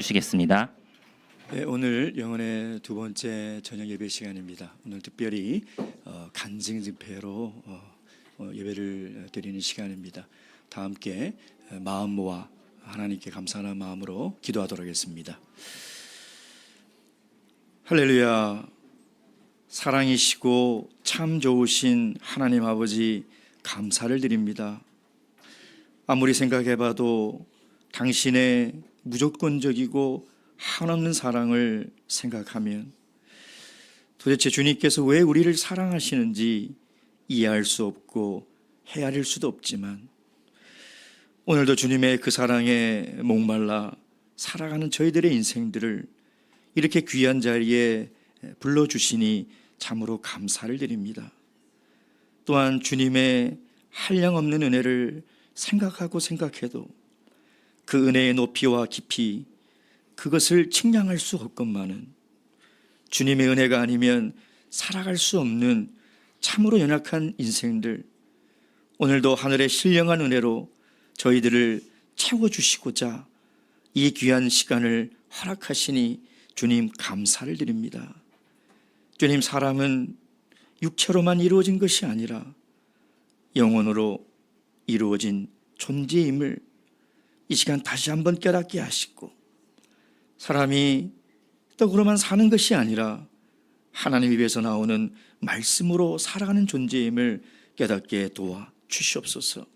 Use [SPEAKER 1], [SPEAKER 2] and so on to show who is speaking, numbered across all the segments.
[SPEAKER 1] 주시겠습니다.
[SPEAKER 2] 네, 오늘 영혼의 두 번째 저녁 예배 시간입니다. 오늘 특별히 간증 집회로 예배를 드리는 시간입니다. 다 함께 마음 모아 하나님께 감사하는 마음으로 기도하도록 하겠습니다. 할렐루야. 사랑이시고 참 좋으신 하나님 아버지 감사를 드립니다. 아무리 생각해봐도 당신의 무조건적이고 한없는 사랑을 생각하면 도대체 주님께서 왜 우리를 사랑하시는지 이해할 수 없고 헤아릴 수도 없지만 오늘도 주님의 그 사랑에 목말라 살아가는 저희들의 인생들을 이렇게 귀한 자리에 불러주시니 참으로 감사를 드립니다. 또한 주님의 한량없는 은혜를 생각하고 생각해도 그 은혜의 높이와 깊이 그것을 측량할 수 없건만은 주님의 은혜가 아니면 살아갈 수 없는 참으로 연약한 인생들, 오늘도 하늘의 신령한 은혜로 저희들을 채워주시고자 이 귀한 시간을 허락하시니 주님 감사를 드립니다. 주님, 사람은 육체로만 이루어진 것이 아니라 영혼으로 이루어진 존재임을 이 시간 다시 한번 깨닫게 하시고, 사람이 떡으로만 사는 것이 아니라 하나님 입에서 나오는 말씀으로 살아가는 존재임을 깨닫게 도와 주시옵소서.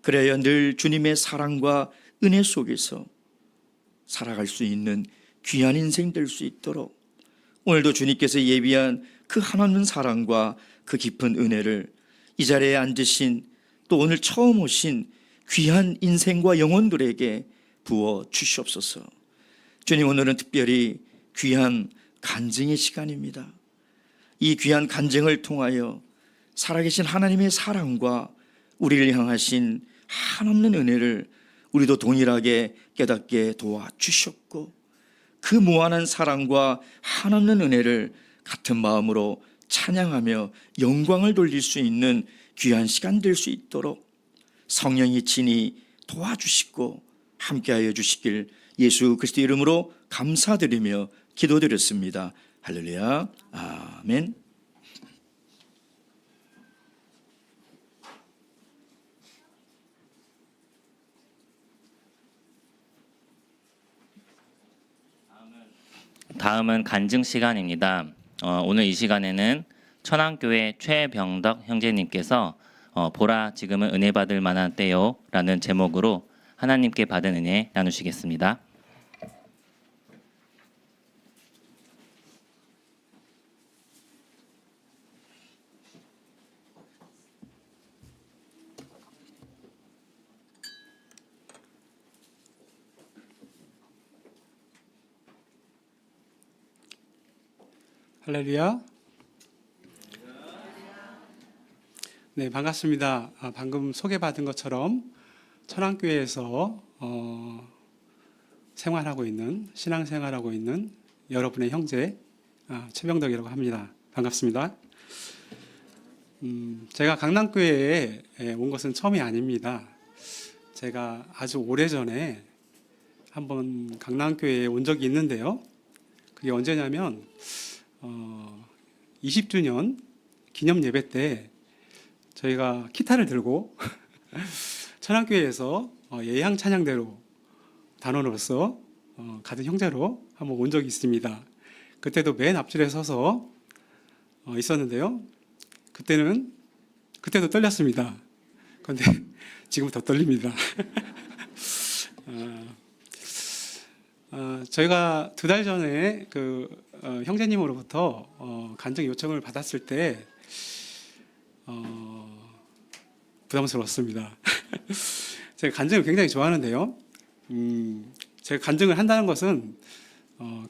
[SPEAKER 2] 그래야 늘 주님의 사랑과 은혜 속에서 살아갈 수 있는 귀한 인생 될 수 있도록 오늘도 주님께서 예비한 그 한없는 사랑과 그 깊은 은혜를 이 자리에 앉으신 또 오늘 처음 오신 귀한 인생과 영혼들에게 부어 주시옵소서. 주님, 오늘은 특별히 귀한 간증의 시간입니다. 이 귀한 간증을 통하여 살아계신 하나님의 사랑과 우리를 향하신 한없는 은혜를 우리도 동일하게 깨닫게 도와 주셨고, 그 무한한 사랑과 한없는 은혜를 같은 마음으로 찬양하며 영광을 돌릴 수 있는 귀한 시간 될 수 있도록 성령이 친히 도와주시고 함께하여 주시길 예수 그리스도 이름으로 감사드리며 기도드렸습니다. 할렐루야. 아멘.
[SPEAKER 1] 다음은 간증 시간입니다. 오늘 이 시간에는 천안교회 최병덕 형제님께서 보라 지금은 은혜 받을 만한 때요 라는 제목으로 하나님께 받은 은혜 나누시겠습니다.
[SPEAKER 3] 할렐루야. 네, 반갑습니다. 방금 소개받은 것처럼 천안교회에서 생활하고 있는, 신앙생활하고 있는 여러분의 형제 최병덕이라고 합니다. 반갑습니다. 제가 강남교회에 온 것은 처음이 아닙니다. 제가 아주 오래전에 한번 강남교회에 온 적이 있는데요. 그게 언제냐면 20주년 기념 예배 때 저희가 기타를 들고 천안교회에서 예향 찬양대로 단원으로서 같은 형제로 한번 온 적이 있습니다. 그때도 맨 앞줄에 서서 있었는데요. 그때도 떨렸습니다. 그런데 지금 더 떨립니다. 저희가 2달 전에 형제님으로부터 간증 요청을 받았을 때 부담스러웠습니다. 제가 간증을 굉장히 좋아하는데요. 제가 간증을 한다는 것은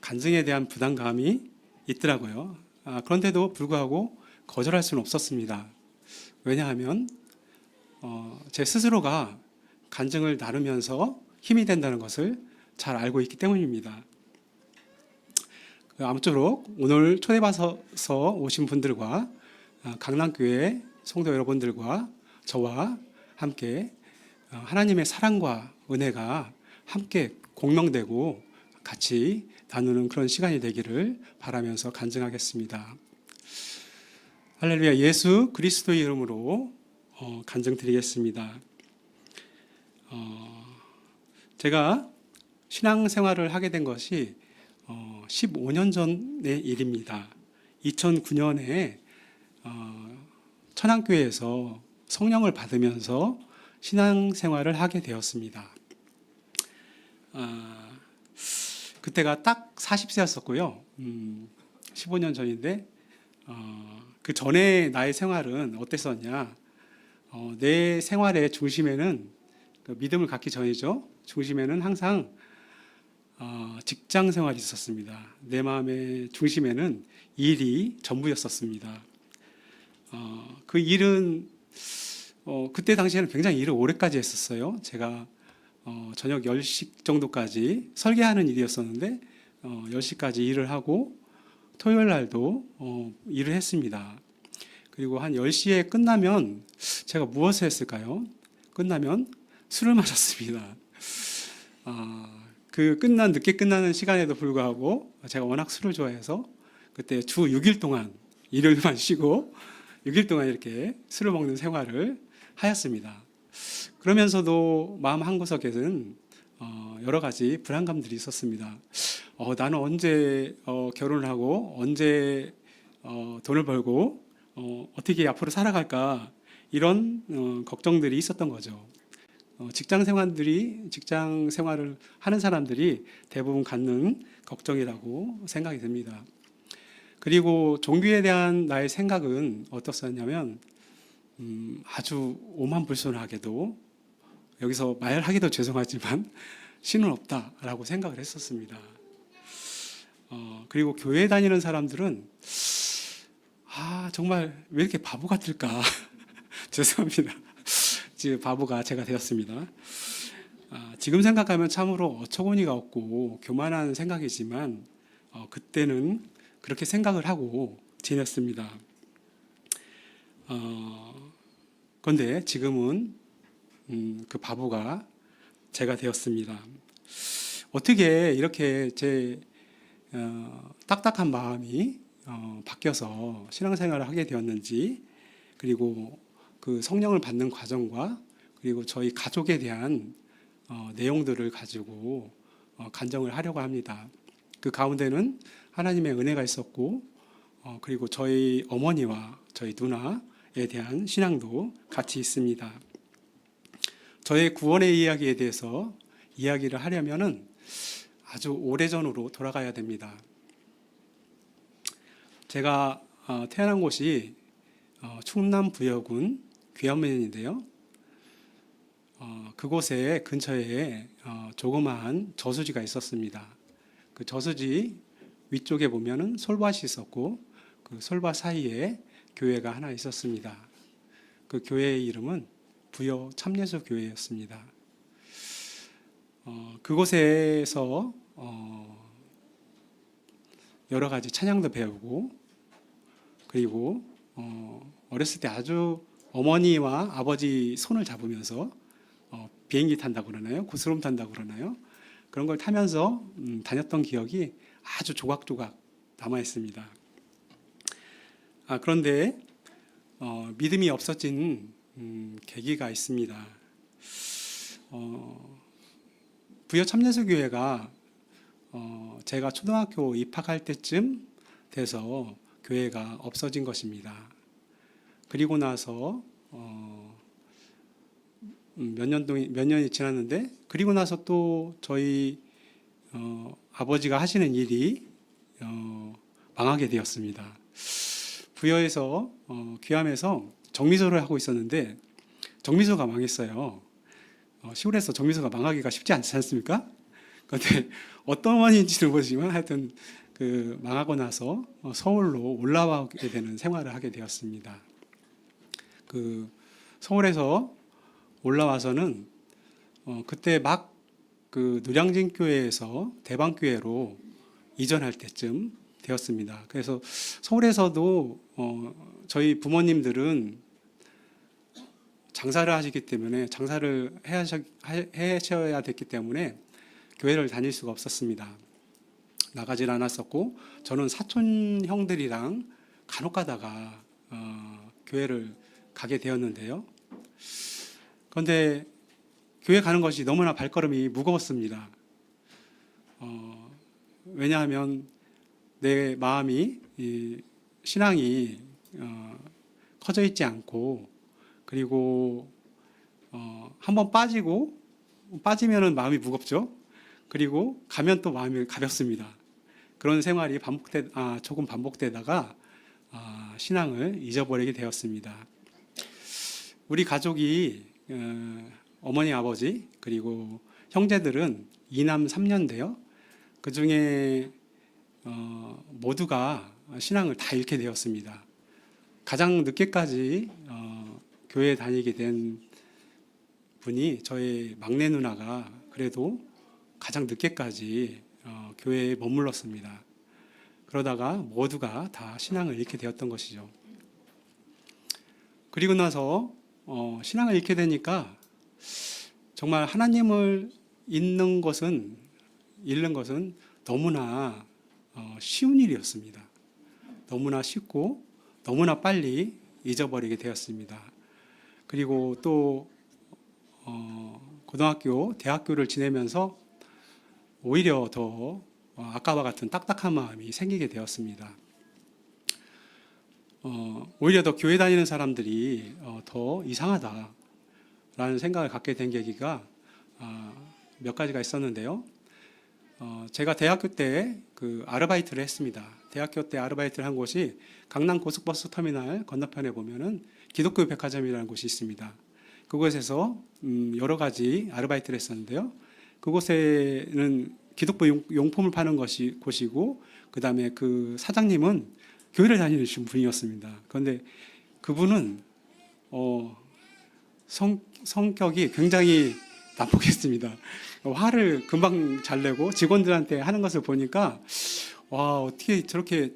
[SPEAKER 3] 간증에 대한 부담감이 있더라고요. 그런데도 불구하고 거절할 수는 없었습니다. 왜냐하면 제 스스로가 간증을 나누면서 힘이 된다는 것을 잘 알고 있기 때문입니다. 아무쪼록 오늘 초대받아서 오신 분들과 강남교회 성도 여러분들과 저와 함께 하나님의 사랑과 은혜가 함께 공명되고 같이 나누는 그런 시간이 되기를 바라면서 간증하겠습니다. 할렐루야. 예수 그리스도의 이름으로 간증드리겠습니다. 제가 신앙생활을 하게 된 것이 15년 전의 일입니다. 2009년에 천안교회에서 성령을 받으면서 신앙생활을 하게 되었습니다. 그때가 딱 40세였었고요. 15년 전인데 그 전에 나의 생활은 어땠었냐? 내 생활의 중심에는 믿음을 갖기 전이죠. 중심에는 항상 직장 생활이 있었습니다. 내 마음의 중심에는 일이 전부였었습니다. 그 일은 그때 당시에는 굉장히 일을 오래까지 했었어요. 제가 저녁 10시 정도까지 설계하는 일이었었는데 10시까지 일을 하고 토요일 날도 일을 했습니다. 그리고 한 10시에 끝나면 제가 무엇을 했을까요? 끝나면 술을 마셨습니다. 그 늦게 끝나는 시간에도 불구하고 제가 워낙 술을 좋아해서 그때 주 6일 동안 일요일만 쉬고 6일 동안 이렇게 술을 먹는 생활을 하였습니다. 그러면서도 마음 한구석에는 여러 가지 불안감들이 있었습니다. 나는 언제 결혼을 하고 언제 돈을 벌고 어떻게 앞으로 살아갈까 이런 걱정들이 있었던 거죠. 직장 생활을 하는 사람들이 대부분 갖는 걱정이라고 생각이 듭니다. 그리고 종교에 대한 나의 생각은 어떻었냐면 아주 오만불손하게도 여기서 말하기도 죄송하지만 신은 없다라고 생각을 했었습니다. 그리고 교회 다니는 사람들은 정말 왜 이렇게 바보 같을까? 죄송합니다. 지금 바보가 제가 되었습니다. 지금 생각하면 참으로 어처구니가 없고 교만한 생각이지만 그때는 그렇게 생각을 하고 지냈습니다. 그런데 지금은 그 바보가 제가 되었습니다. 어떻게 이렇게 제 딱딱한 마음이 바뀌어서 신앙생활을 하게 되었는지, 그리고 그 성령을 받는 과정과 그리고 저희 가족에 대한 내용들을 가지고 간증을 하려고 합니다. 그 가운데는 하나님의 은혜가 있었고 그리고 저희 어머니와 저희 누나에 대한 신앙도 같이 있습니다. 저의 구원의 이야기에 대해서 이야기를 하려면은 아주 오래전으로 돌아가야 됩니다. 제가 태어난 곳이 충남 부여군 귀암면인데요. 그곳에 근처에 조그마한 저수지가 있었습니다. 그 저수지 위쪽에 보면은 솔밭이 있었고 그 솔밭 사이에 교회가 하나 있었습니다. 그 교회의 이름은 부여 참예수 교회였습니다. 그곳에서 여러 가지 찬양도 배우고, 그리고 어렸을 때 아주 어머니와 아버지 손을 잡으면서 비행기 탄다고 그러나요? 구스름 탄다고 그러나요? 그런 걸 타면서 다녔던 기억이 아주 조각조각 남아 있습니다. 그런데 믿음이 없어진 계기가 있습니다. 부여 참예수 교회가 제가 초등학교 입학할 때쯤 돼서 교회가 없어진 것입니다. 그리고 나서 몇 년이 지났는데, 그리고 나서 또 저희 아버지가 하시는 일이 망하게 되었습니다. 부여에서 귀암에서 정미소를 하고 있었는데 정미소가 망했어요. 시골에서 정미소가 망하기가 쉽지 않지 않습니까? 그런데 어떤 원인인지는 모르지만 하여튼 그 망하고 나서 서울로 올라오게 되는 생활을 하게 되었습니다. 그 서울에서 올라와서는 그때 막 그 노량진 교회에서 대방교회로 이전할 때쯤 되었습니다. 그래서 서울에서도 저희 부모님들은 장사를 하시기 때문에 장사를 하셔야 됐기 때문에 교회를 다닐 수가 없었습니다. 나가질 않았었고 저는 사촌 형들이랑 간혹 가다가 교회를 가게 되었는데요. 그런데 교회 가는 것이 너무나 발걸음이 무거웠습니다. 왜냐하면 내 마음이 신앙이 커져 있지 않고 그리고 한번 빠지면은 마음이 무겁죠. 그리고 가면 또 마음이 가볍습니다. 그런 생활이 조금 반복되다가 신앙을 잊어버리게 되었습니다. 우리 가족이 어머니, 아버지 그리고 형제들은 2남 3녀인데요. 그 중에 모두가 신앙을 다 잃게 되었습니다. 가장 늦게까지 교회에 다니게 된 분이 저의 막내 누나가 그래도 가장 늦게까지 교회에 머물렀습니다. 그러다가 모두가 다 신앙을 잃게 되었던 것이죠. 그리고 나서 신앙을 잃게 되니까 정말 하나님을 잃는 것은 너무나 쉬운 일이었습니다. 너무나 쉽고 너무나 빨리 잊어버리게 되었습니다. 그리고 또 고등학교, 대학교를 지내면서 오히려 더 아까와 같은 딱딱한 마음이 생기게 되었습니다. 오히려 더 교회 다니는 사람들이 더 이상하다라는 생각을 갖게 된 계기가 몇 가지가 있었는데요. 제가 대학교 때 그 아르바이트를 했습니다. 대학교 때 아르바이트를 한 곳이 강남 고속버스 터미널 건너편에 보면은 기독교 백화점이라는 곳이 있습니다. 그곳에서 여러 가지 아르바이트를 했었는데요. 그곳에는 기독교 용품을 파는 곳이고 그다음에 그 사장님은 교회를 다니시는 분이었습니다. 그런데 그분은 성격이 굉장히 난폭했습니다. 화를 금방 잘 내고 직원들한테 하는 것을 보니까 와, 어떻게 저렇게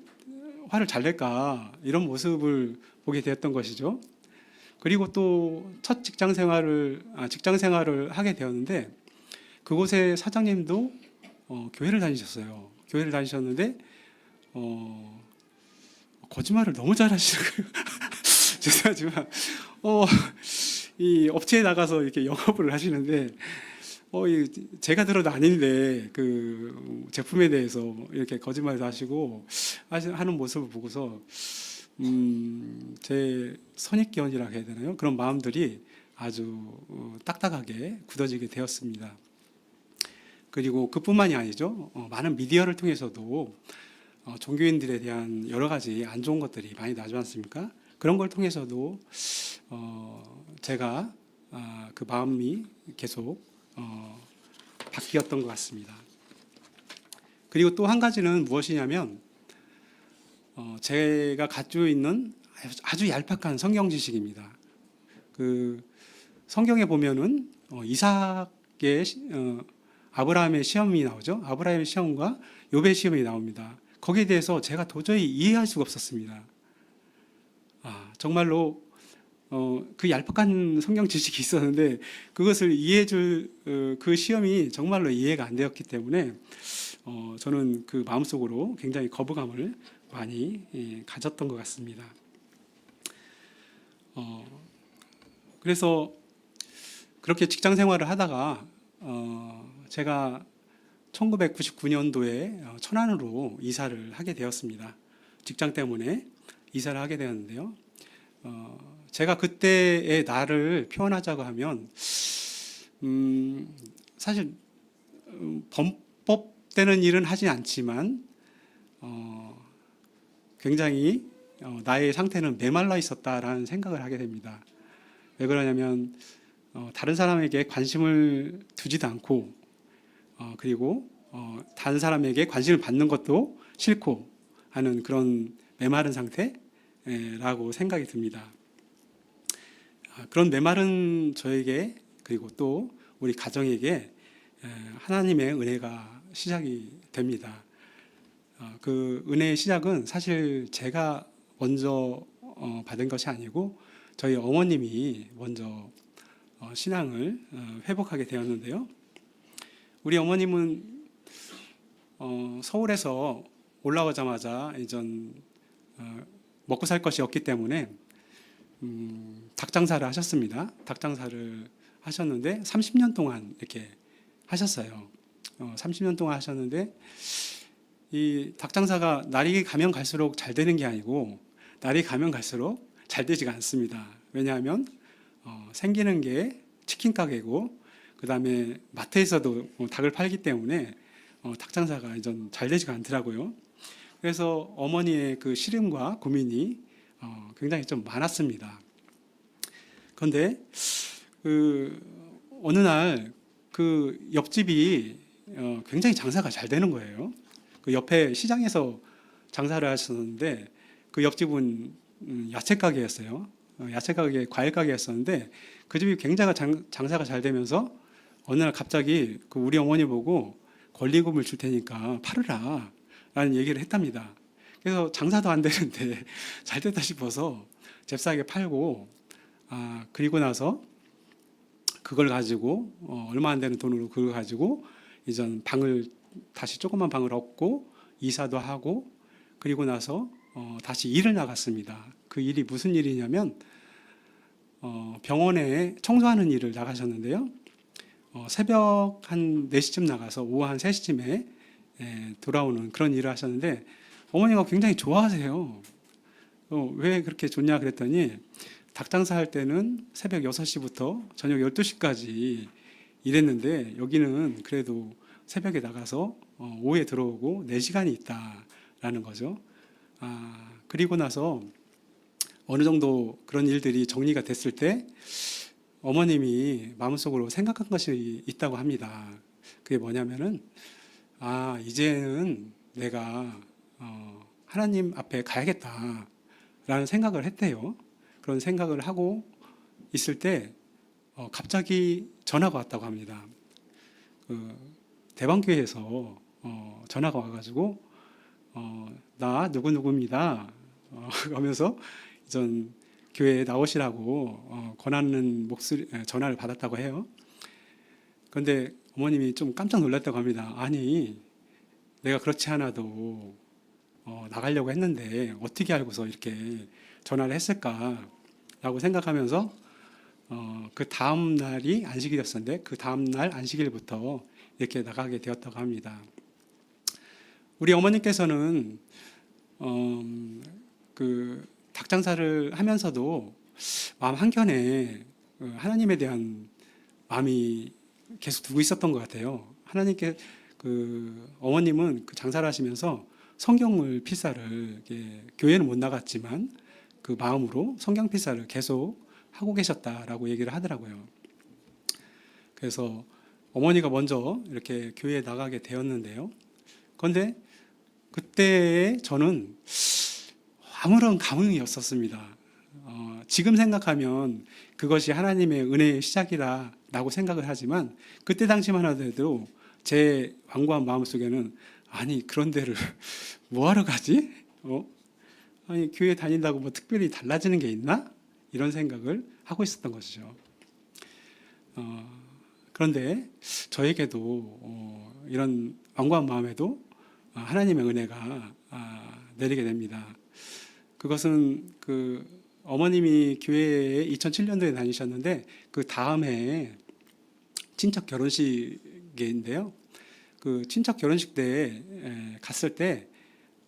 [SPEAKER 3] 화를 잘 낼까 이런 모습을 보게 되었던 것이죠. 그리고 또 첫 직장 생활을 하게 되었는데 그곳의 사장님도 교회를 다니셨어요. 교회를 다니셨는데 거짓말을 너무 잘하시는 거예요. 죄송하지만 이 업체에 나가서 이렇게 영업을 하시는데 제가 들어도 아닌데 그 제품에 대해서 이렇게 거짓말도 하시고 하는 모습을 보고서 제 선입견이라고 해야 되나요? 그런 마음들이 아주 딱딱하게 굳어지게 되었습니다. 그리고 그뿐만이 아니죠. 많은 미디어를 통해서도 종교인들에 대한 여러 가지 안 좋은 것들이 많이 나지 않습니까? 그런 걸 통해서도 제가 그 마음이 계속 바뀌었던 것 같습니다. 그리고 또 한 가지는 무엇이냐면 제가 가지고 있는 아주 얄팍한 성경 지식입니다. 그 성경에 보면은 이삭의 아브라함의 시험이 나오죠. 아브라함의 시험과 욥의 시험이 나옵니다. 거기에 대해서 제가 도저히 이해할 수가 없었습니다. 정말로 그 얄팍한 성경 지식이 있었는데 그것을 이해해줄 그 시험이 정말로 이해가 안 되었기 때문에 저는 그 마음속으로 굉장히 거부감을 많이 가졌던 것 같습니다. 그래서 그렇게 직장 생활을 하다가 제가 1999년도에 천안으로 이사를 하게 되었습니다. 직장 때문에 이사를 하게 되었는데요. 제가 그때의 나를 표현하자고 하면 사실 범법되는 일은 하지 않지만 굉장히 나의 상태는 메말라 있었다라는 생각을 하게 됩니다. 왜 그러냐면 다른 사람에게 관심을 두지도 않고 그리고 다른 사람에게 관심을 받는 것도 싫고 하는 그런 메마른 상태라고 생각이 듭니다. 그런 메마른 저에게 그리고 또 우리 가정에게 하나님의 은혜가 시작이 됩니다. 그 은혜의 시작은 사실 제가 먼저 받은 것이 아니고 저희 어머님이 먼저 신앙을 회복하게 되었는데요. 우리 어머님은 서울에서 올라오자마자 이전 먹고 살 것이 없기 때문에 닭 장사를 하셨습니다. 닭 장사를 하셨는데 30년 동안 이렇게 하셨어요. 30년 동안 하셨는데 이 닭 장사가 날이 가면 갈수록 잘 되는 게 아니고 날이 가면 갈수록 잘 되지가 않습니다. 왜냐하면 생기는 게 치킨 가게고 그다음에 마트에서도 닭을 팔기 때문에 닭 장사가 이전 잘 되지가 않더라고요. 그래서 어머니의 그 시름과 고민이 굉장히 좀 많았습니다. 그런데 그 어느 날 그 옆집이 굉장히 장사가 잘 되는 거예요. 그 옆에 시장에서 장사를 하셨는데 그 옆집은 야채 가게였어요. 야채 가게, 과일 가게였었는데 그 집이 굉장히 장사가 잘 되면서 어느 날 갑자기 그 우리 어머니 보고 권리금을 줄 테니까 팔으라 라는 얘기를 했답니다. 그래서 장사도 안 되는데 잘 됐다 싶어서 잽싸게 팔고 그리고 나서 그걸 가지고 얼마 안 되는 돈으로 그걸 가지고 이전 방을 다시 조그만 방을 얻고 이사도 하고 그리고 나서 다시 일을 나갔습니다. 그 일이 무슨 일이냐면 병원에 청소하는 일을 나가셨는데요. 새벽 한 4시쯤 나가서 오후 한 3시쯤에 돌아오는 그런 일을 하셨는데 어머니가 굉장히 좋아하세요. 왜 그렇게 좋냐 그랬더니 닭 장사할 때는 새벽 6시부터 저녁 12시까지 일했는데 여기는 그래도 새벽에 나가서 오후에 들어오고 4시간이 있다라는 거죠. 그리고 나서 어느 정도 그런 일들이 정리가 됐을 때 어머님이 마음속으로 생각한 것이 있다고 합니다. 그게 뭐냐면은 이제는 내가 하나님 앞에 가야겠다라는 생각을 했대요. 그런 생각을 하고 있을 때 갑자기 전화가 왔다고 합니다. 대방교회에서 전화가 와가지고 나 누구누구입니다 하면서 이전 교회에 나오시라고 권하는 전화를 받았다고 해요. 그런데 어머님이 좀 깜짝 놀랐다고 합니다. 아니 내가 그렇지 않아도 나가려고 했는데 어떻게 알고서 이렇게 전화를 했을까라고 생각하면서 그 다음 날이 안식일이었었는데 그 다음 날 안식일부터 이렇게 나가게 되었다고 합니다. 우리 어머니께서는 그 닭 장사를 하면서도 마음 한켠에 하나님에 대한 마음이 계속 두고 있었던 것 같아요. 하나님께 어머님은 그 장사를 하시면서 성경을 필사를 교회는 못 나갔지만 그 마음으로 성경 필사를 계속 하고 계셨다라고 얘기를 하더라고요. 그래서 어머니가 먼저 이렇게 교회에 나가게 되었는데요. 그런데 그때 저는 아무런 감흥이 없었습니다. 지금 생각하면 그것이 하나님의 은혜의 시작이라고 생각을 하지만 그때 당시만 하더라도 제 완고한 마음속에는 아니 그런 데를 뭐하러 가지? 아니 교회 다닌다고 뭐 특별히 달라지는 게 있나? 이런 생각을 하고 있었던 것이죠. 그런데 저에게도 이런 완고한 마음에도 하나님의 은혜가 내리게 됩니다. 그것은 그 어머님이 교회에 2007년도에 다니셨는데 그 다음에 친척 결혼식인데요. 그 친척 결혼식 때 갔을 때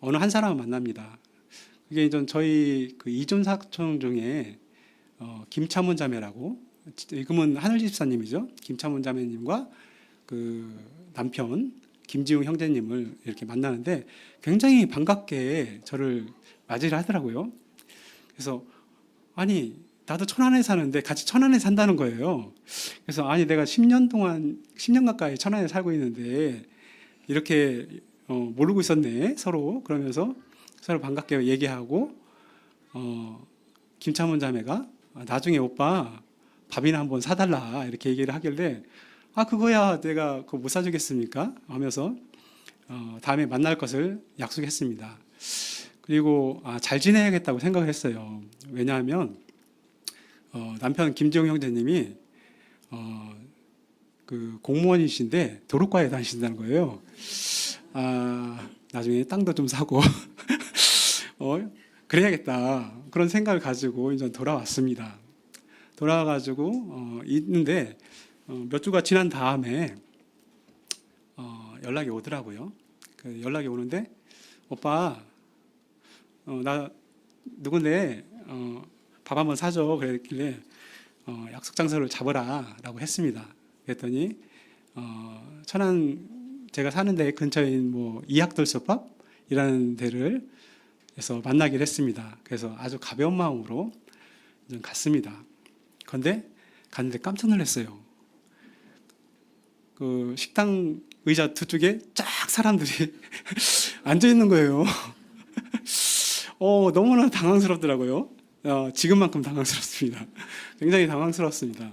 [SPEAKER 3] 어느 한 사람을 만납니다. 그게 이제 저희 그 이존 사촌 중에 김차문 자매라고 지금은 하늘 집사님이죠. 김차문 자매님과 그 남편 김지웅 형제님을 이렇게 만나는데 굉장히 반갑게 저를 맞이를 하더라고요. 그래서 아니 나도 천안에 사는데 같이 천안에 산다는 거예요. 그래서 아니 내가 10년 가까이 천안에 살고 있는데 이렇게 모르고 있었네 서로. 그러면서 서로 반갑게 얘기하고 김차문 자매가 나중에 오빠 밥이나 한번 사달라 이렇게 얘기를 하길래 그거야 내가 그거 못 사주겠습니까 하면서 다음에 만날 것을 약속했습니다. 그리고 잘 지내야겠다고 생각을 했어요. 왜냐하면 남편 김지용 형제님이 그 공무원이신데 도로과에 다니신다는 거예요. 나중에 땅도 좀 사고 그래야겠다 그런 생각을 가지고 이제 돌아왔습니다. 돌아와가지고 있는데 몇 주가 지난 다음에 연락이 오더라고요. 그 연락이 오는데 오빠 나 누군데 밥 한번 사줘 그랬길래 약속 장소를 잡으라라고 했습니다. 그랬더니 천안 제가 사는 데 근처인 뭐 이학돌솥밥이라는 데를 해서 만나기로 했습니다. 그래서 아주 가벼운 마음으로 갔습니다. 그런데 갔는데 깜짝 놀랐어요. 그 식당 의자 두 쪽에 쫙 사람들이 앉아 있는 거예요. 너무나 당황스럽더라고요. 지금만큼 당황스럽습니다. 굉장히 당황스럽습니다.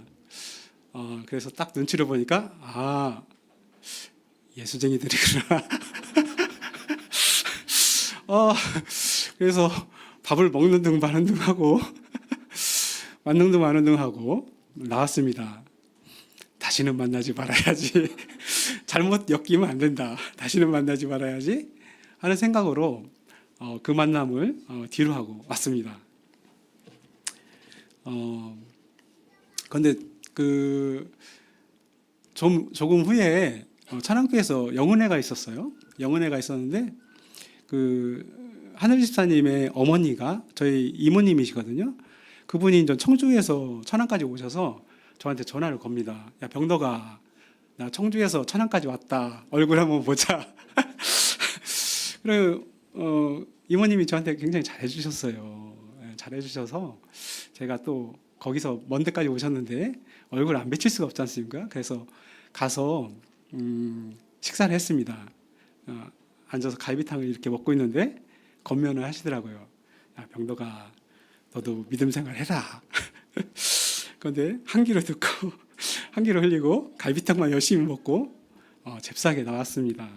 [SPEAKER 3] 그래서 딱 눈치를 보니까 예수쟁이들이구나. 그래서 밥을 먹는 둥 마는 둥 하고 맞는 둥 마는 둥 하고 나왔습니다. 다시는 만나지 말아야지. 잘못 엮이면 안 된다. 다시는 만나지 말아야지 하는 생각으로 그 만남을 뒤로 하고 왔습니다. 그런데 조금 후에 찬양교에서 영은회가 있었어요. 영은회가 있었는데 그 하늘 집사님의 어머니가 저희 이모님이시거든요. 그분이 이제 청주에서 천안까지 오셔서 저한테 전화를 겁니다. 야 병덕아, 나 청주에서 천안까지 왔다. 얼굴 한번 보자. 그리고 이모님이 저한테 굉장히 잘해주셨어요. 잘해주셔서 제가 또 거기서 먼 데까지 오셨는데 얼굴 안 비칠 수가 없지 않습니까? 그래서 가서 식사를 했습니다. 앉아서 갈비탕을 이렇게 먹고 있는데 건면을 하시더라고요. 야 병덕아, 너도 믿음 생활 해라. 그런데 한 귀로 듣고 한 귀로 흘리고 갈비탕만 열심히 먹고 잽싸게 나왔습니다.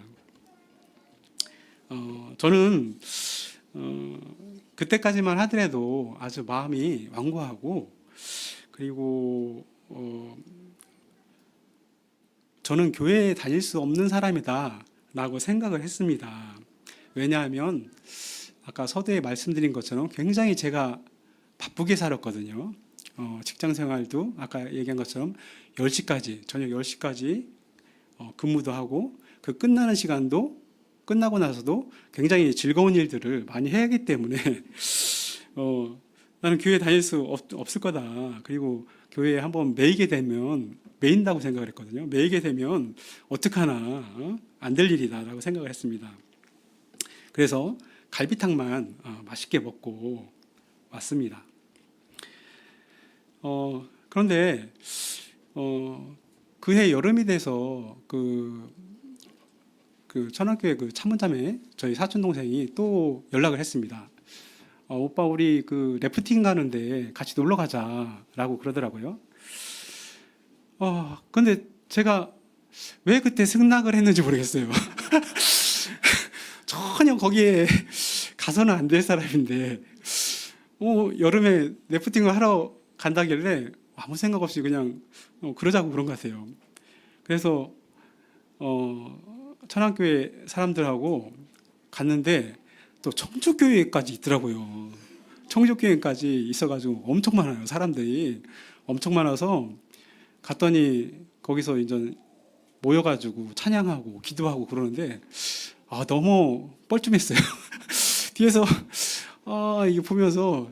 [SPEAKER 3] 저는 그때까지만 하더라도 아주 마음이 완고하고 그리고 저는 교회에 다닐 수 없는 사람이다라고 생각을 했습니다. 왜냐하면 아까 서두에 말씀드린 것처럼 굉장히 제가 바쁘게 살았거든요. 직장 생활도 아까 얘기한 것처럼 10시까지 저녁 10시까지 근무도 하고 그 끝나는 시간도 끝나고 나서도 굉장히 즐거운 일들을 많이 해야 하기 때문에 나는 교회 다닐 수 없을 거다. 그리고 교회에 한번 매이게 되면 매인다고 생각을 했거든요. 매이게 되면 어떡하나 안 될 일이다라고 생각을 했습니다. 그래서 갈비탕만 맛있게 먹고 왔습니다. 그런데 그해 여름이 돼서 그 천안교회 그 참문자매 저희 사촌 동생이 또 연락을 했습니다. 오빠 우리 그 래프팅 가는데 같이 놀러 가자라고 그러더라고요. 근데 제가 왜 그때 승낙을 했는지 모르겠어요. 전혀 거기에 가서는 안 될 사람인데 여름에 래프팅을 하러 간다길래 아무 생각 없이 그냥 그러자고 그런 것 같아요. 그래서 천안교회 사람들하고 갔는데 또 청주교회까지 있더라고요. 청주교회까지 있어가지고 엄청 많아요. 사람들이 엄청 많아서 갔더니 거기서 이제 모여가지고 찬양하고 기도하고 그러는데 너무 뻘쭘했어요. 뒤에서 이거 보면서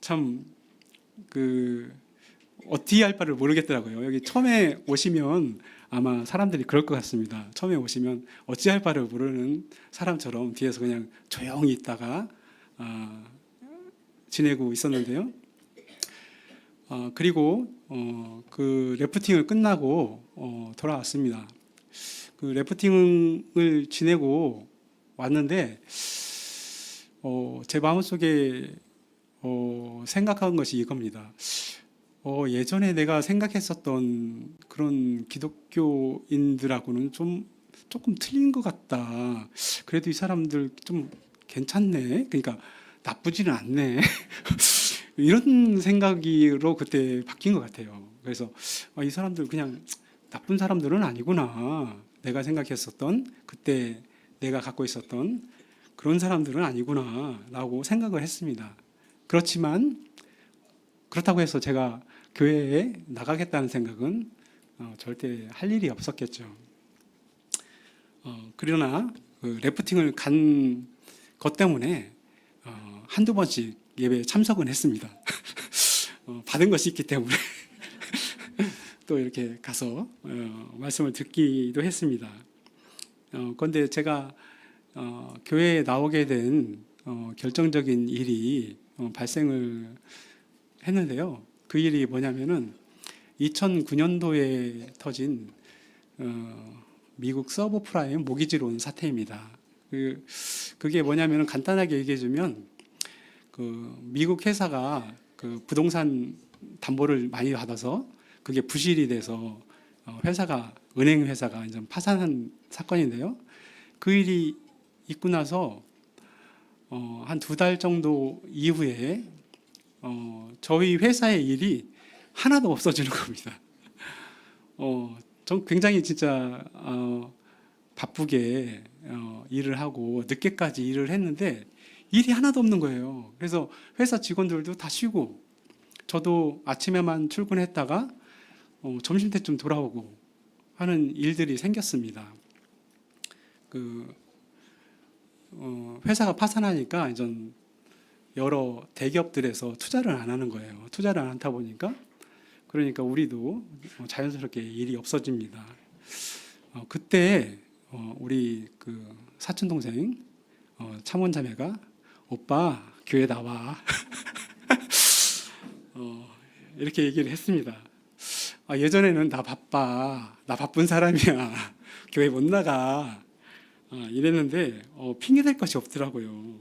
[SPEAKER 3] 참 어떻게 할 바를 모르겠더라고요. 여기 처음에 오시면 아마 사람들이 그럴 것 같습니다. 처음에 오시면 어찌할 바를 모르는 사람처럼 뒤에서 그냥 조용히 있다가 지내고 있었는데요. 그리고 그 래프팅을 끝나고 돌아왔습니다. 그 래프팅을 지내고 왔는데 제 마음속에 생각한 것이 이겁니다. 예전에 내가 생각했었던 그런 기독교인들하고는 조금 틀린 것 같다. 그래도 이 사람들 좀 괜찮네. 그러니까 나쁘지는 않네. 이런 생각으로 그때 바뀐 것 같아요. 그래서 이 사람들 그냥 나쁜 사람들은 아니구나. 내가 생각했었던 그때 내가 갖고 있었던 그런 사람들은 아니구나라고 생각을 했습니다. 그렇지만 그렇다고 해서 제가 교회에 나가겠다는 생각은 절대 할 일이 없었겠죠. 그러나 그 래프팅을 간 것 때문에 한두 번씩 예배에 참석은 했습니다. 받은 것이 있기 때문에 또 이렇게 가서 말씀을 듣기도 했습니다. 그런데 제가 교회에 나오게 된 결정적인 일이 발생을 했는데요. 그 일이 뭐냐면은 2009년도에 터진 미국 서브프라임 모기지론 사태입니다. 그게 뭐냐면은 간단하게 얘기해주면 그 미국 회사가 그 부동산 담보를 많이 받아서 그게 부실이 돼서 회사가 은행 회사가 이제 파산한 사건인데요. 그 일이 있고 나서 한 2달 정도 이후에 저희 회사의 일이 하나도 없어지는 겁니다. 전 굉장히 진짜 바쁘게 일을 하고 늦게까지 일을 했는데 일이 하나도 없는 거예요. 그래서 회사 직원들도 다 쉬고 저도 아침에만 출근했다가 점심 때쯤 돌아오고 하는 일들이 생겼습니다. 회사가 파산하니까 이제 여러 대기업들에서 투자를 안 하는 거예요. 투자를 안 하다 보니까 그러니까 우리도 자연스럽게 일이 없어집니다. 그때 우리 그 사촌 동생 참원자매가 오빠 교회 나와 이렇게 얘기를 했습니다. 예전에는 나 바빠, 나 바쁜 사람이야, 교회 못 나가 이랬는데 핑계 댈 것이 없더라고요.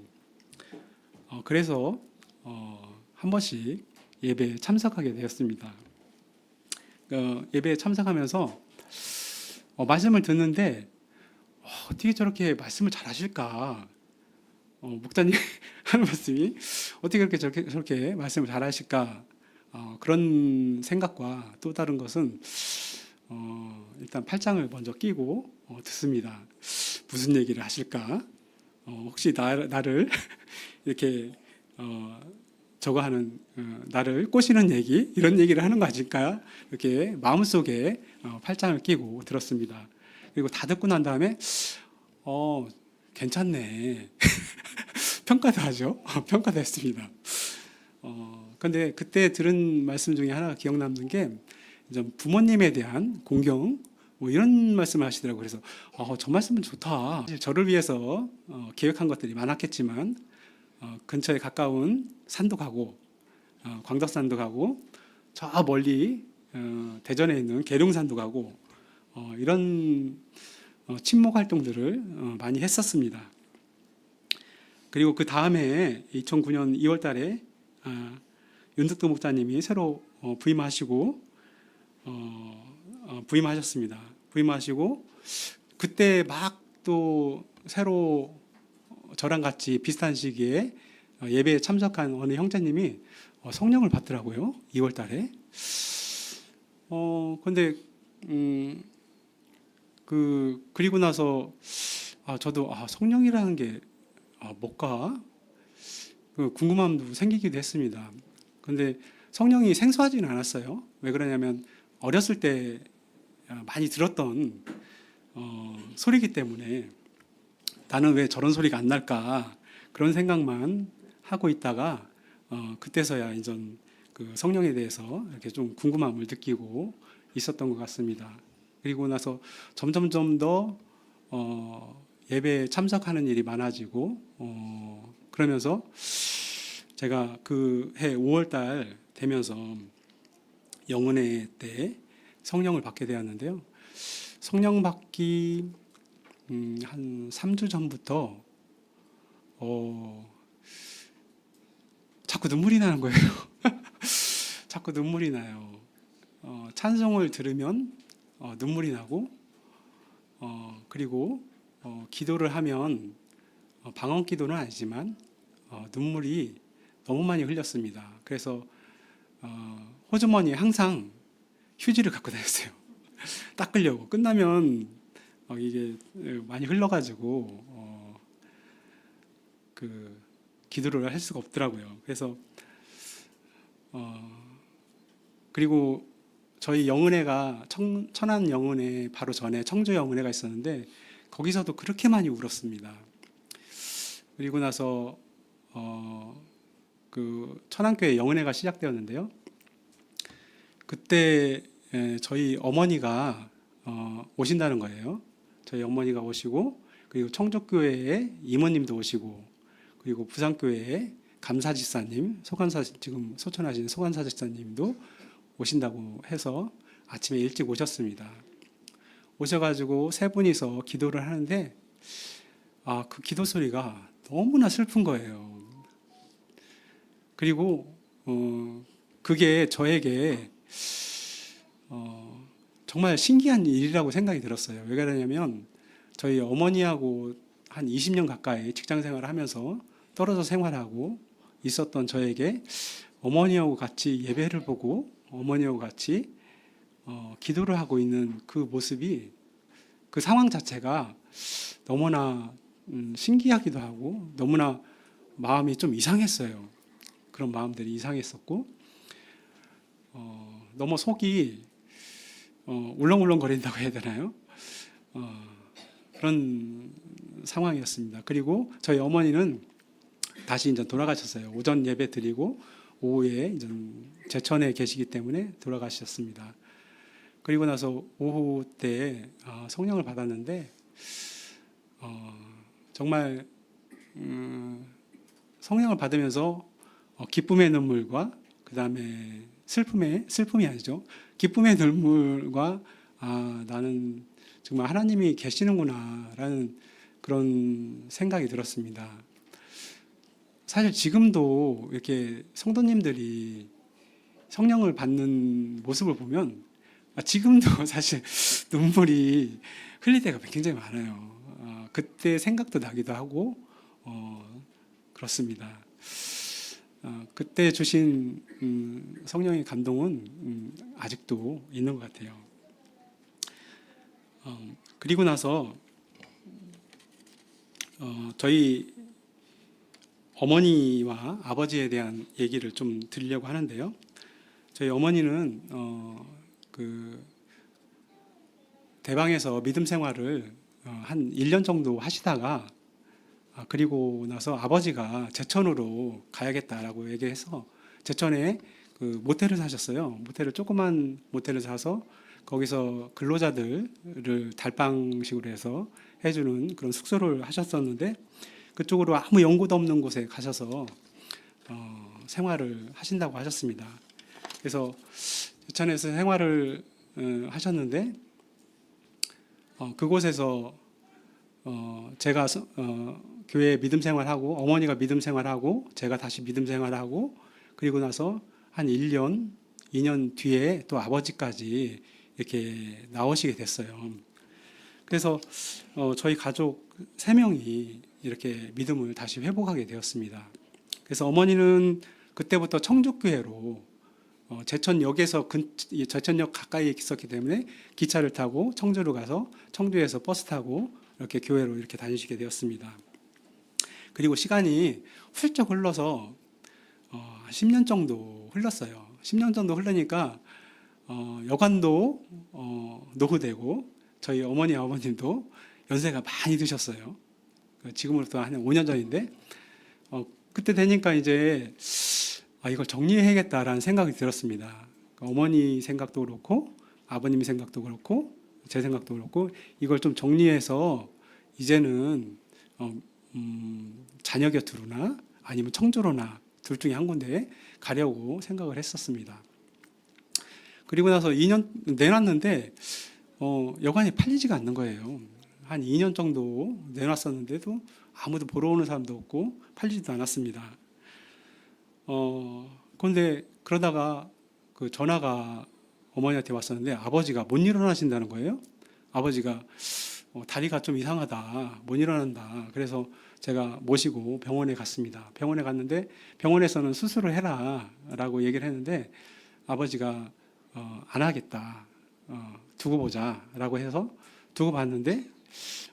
[SPEAKER 3] 그래서 한 번씩 예배에 참석하게 되었습니다. 예배에 참석하면서 말씀을 듣는데 어떻게 저렇게 말씀을 잘하실까? 목사님 하는 말씀이 어떻게 그렇게 저렇게 말씀을 잘하실까? 그런 생각과 또 다른 것은 일단 팔짱을 먼저 끼고 듣습니다. 무슨 얘기를 하실까? 혹시 나를 이렇게 저거 하는 나를 꼬시는 얘기 이런 얘기를 하는 거 아닐까? 이렇게 마음속에 팔짱을 끼고 들었습니다. 그리고 다 듣고 난 다음에 괜찮네 평가도 하죠. 평가도 했습니다. 근데 그때 들은 말씀 중에 하나가 기억 남는 게 부모님에 대한 공경 뭐 이런 말씀을 하시더라고요. 그래서 저 말씀은 좋다. 사실 저를 위해서 계획한 것들이 많았겠지만 근처에 가까운 산도 가고 광덕산도 가고 저 멀리 대전에 있는 계룡산도 가고 이런 친목 활동들을 많이 했었습니다. 그리고 그 다음에 2009년 2월 달에 윤득도 목사님이 새로 부임하시고 부임하셨습니다. 부임하시고 그때 막 또 새로 저랑 같이 비슷한 시기에 예배에 참석한 어느 형제님이 성령을 받더라고요. 2월 달에. 근데 그리고 나서 저도 성령이라는 게 뭘까? 궁금함도 생기기도 했습니다. 근데 성령이 생소하지는 않았어요. 왜 그러냐면 어렸을 때 많이 들었던 소리이기 때문에 나는 왜 저런 소리가 안 날까 그런 생각만 하고 있다가 그때서야 이제 그 성령에 대해서 이렇게 좀 궁금함을 느끼고 있었던 것 같습니다. 그리고 나서 점점점 더 예배에 참석하는 일이 많아지고 그러면서 제가 그 해 5월 달 되면서 영혼의 때 성령을 받게 되었는데요. 성령 받기 한 3주 전부터 자꾸 눈물이 나는 거예요. 자꾸 눈물이 나요. 찬송을 들으면 눈물이 나고 그리고 기도를 하면 방언 기도는 아니지만 눈물이 너무 많이 흘렸습니다. 그래서 호주머니에 항상 휴지를 갖고 다녔어요. 닦으려고. 끝나면 이게 많이 흘러가지고 그 기도를 할 수가 없더라고요. 그래서 그리고 저희 영은회가 천안 영은회 바로 전에 청주 영은회가 있었는데 거기서도 그렇게 많이 울었습니다. 그리고 나서 그 천안교회 영은회가 시작되었는데요. 그때 저희 어머니가 오신다는 거예요. 저희 어머니가 오시고 그리고 청주교회에 이모님도 오시고 그리고 부산교회에 감사집사님, 지금 소천하신 소관사집사님도 오신다고 해서 아침에 일찍 오셨습니다. 오셔가지고 세 분이서 기도를 하는데 그 기도 소리가 너무나 슬픈 거예요. 그리고 그게 저에게 정말 신기한 일이라고 생각이 들었어요. 왜 그러냐면 저희 어머니하고 한 20년 가까이 직장 생활을 하면서 떨어져 생활하고 있었던 저에게 어머니하고 같이 예배를 보고 어머니하고 같이 기도를 하고 있는 그 모습이 그 상황 자체가 너무나 신기하기도 하고 너무나 마음이 좀 이상했어요. 그런 마음들이 이상했었고 너무 속이 울렁울렁거린다고 해야 되나요? 그런 상황이었습니다. 그리고 저희 어머니는 다시 이제 돌아가셨어요. 오전 예배 드리고 오후에 이제 제천에 계시기 때문에 돌아가셨습니다. 그리고 나서 오후 때 성령을 받았는데 정말 성령을 받으면서 기쁨의 눈물과 그 다음에 슬픔이 아니죠. 기쁨의 눈물과 나는 정말 하나님이 계시는구나라는 그런 생각이 들었습니다. 사실 지금도 이렇게 성도님들이 성령을 받는 모습을 보면 지금도 사실 눈물이 흘릴 때가 굉장히 많아요. 그때 생각도 나기도 하고 그렇습니다. 그때 주신 성령의 감동은 아직도 있는 것 같아요. 그리고 나서 저희 어머니와 아버지에 대한 얘기를 좀 드리려고 하는데요. 저희 어머니는 그 대방에서 믿음 생활을 한 1년 정도 하시다가 그리고 나서 아버지가 제천으로 가야겠다라고 얘기해서 제천에 그 모텔을 사셨어요. 조그만 모텔을 사서 거기서 근로자들을 달방식으로 해서 해주는 그런 숙소를 하셨었는데 그쪽으로 아무 연고도 없는 곳에 가셔서 생활을 하신다고 하셨습니다. 그래서 제천에서 생활을 하셨는데 그곳에서 제가 교회 믿음 생활하고 어머니가 믿음 생활하고 제가 다시 믿음 생활하고 그리고 나서 한 1년, 2년 뒤에 또 아버지까지 이렇게 나오시게 됐어요. 그래서 저희 가족 3명이 이렇게 믿음을 다시 회복하게 되었습니다. 그래서 어머니는 그때부터 청주교회로 제천역에서 제천역 가까이에 있었기 때문에 기차를 타고 청주로 가서 청주에서 버스 타고 이렇게 교회로 이렇게 다니시게 되었습니다. 그리고 시간이 훌쩍 흘러서 10년 정도 흘렀어요. 10년 정도 흐르니까 여관도 노후되고 저희 어머니 아버님도 연세가 많이 드셨어요. 지금으로부터 한 5년 전인데 그때 되니까 이제 이걸 정리해야겠다라는 생각이 들었습니다. 어머니 생각도 그렇고 아버님 생각도 그렇고 제 생각도 그렇고 이걸 좀 정리해서 이제는 자녀 곁으로나 아니면 청주로나 둘 중에 한 군데에 가려고 생각을 했었습니다. 그리고 나서 2년 내놨는데 여관이 팔리지가 않는 거예요. 한 2년 정도 내놨었는데도 아무도 보러 오는 사람도 없고 팔리지도 않았습니다. 그런데 그러다가 그 전화가 어머니한테 왔었는데 아버지가 못 일어나신다는 거예요. 아버지가 다리가 좀 이상하다, 못 일어난다. 그래서 제가 모시고 병원에 갔습니다. 병원에 갔는데 병원에서는 수술을 해라라고 얘기를 했는데 아버지가 안 하겠다, 두고 보자라고 해서 두고 봤는데